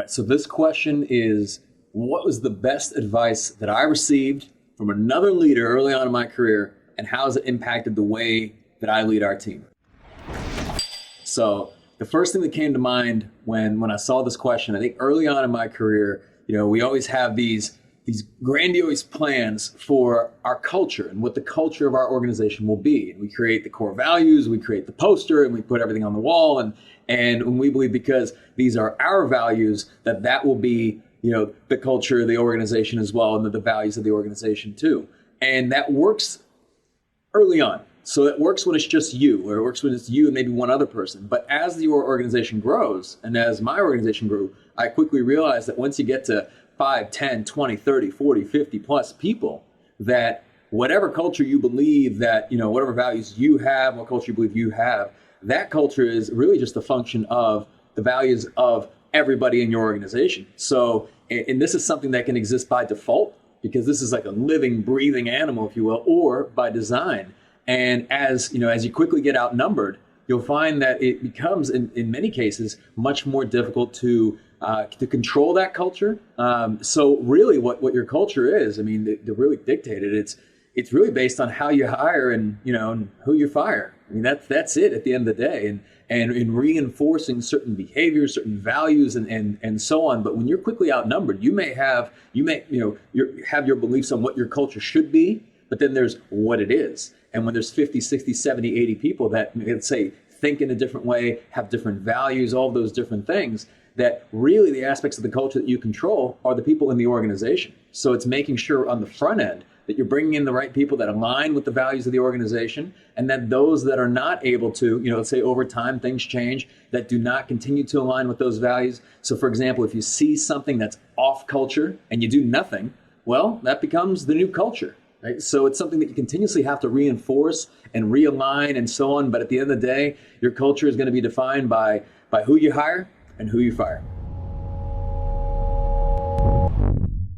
right, so this question is, what was the best advice that I received from another leader early on in my career, and how has it impacted the way that I lead our team? So the first thing that came to mind when I saw this question, I think early on in my career, we always have these grandiose plans for our culture and what the culture of our organization will be. And we create the core values, we create the poster, and we put everything on the wall. And we believe because these are our values, that will be, the culture of the organization as well, and the values of the organization too. And that works early on. So it works when it's just you, or it works when it's you and maybe one other person. But as your organization grows, and as my organization grew, I quickly realized that once you get to 5, 10, 20, 30, 40, 50 plus people, that whatever culture you believe that, whatever values you have, what culture you believe you have, that culture is really just a function of the values of everybody in your organization. So, and this is something that can exist by default, because this is like a living, breathing animal, if you will, or by design. And as you quickly get outnumbered, you'll find that it becomes, in many cases, much more difficult to control that culture. So really what your culture is, to really dictate it, it's really based on how you hire and who you fire. That's it at the end of the day. And in reinforcing certain behaviors, certain values, and so on. But when you're quickly outnumbered, you have your beliefs on what your culture should be, but then there's what it is. And when there's 50, 60, 70, 80 people that, let's say, think in a different way, have different values, all those different things, that really the aspects of the culture that you control are the people in the organization. So it's making sure on the front end that you're bringing in the right people that align with the values of the organization, and that those that are not able to, let's say over time things change, that do not continue to align with those values. So for example, if you see something that's off culture and you do nothing, well, that becomes the new culture. Right? So it's something that you continuously have to reinforce and realign and so on. But at the end of the day, your culture is going to be defined by who you hire and who you fire.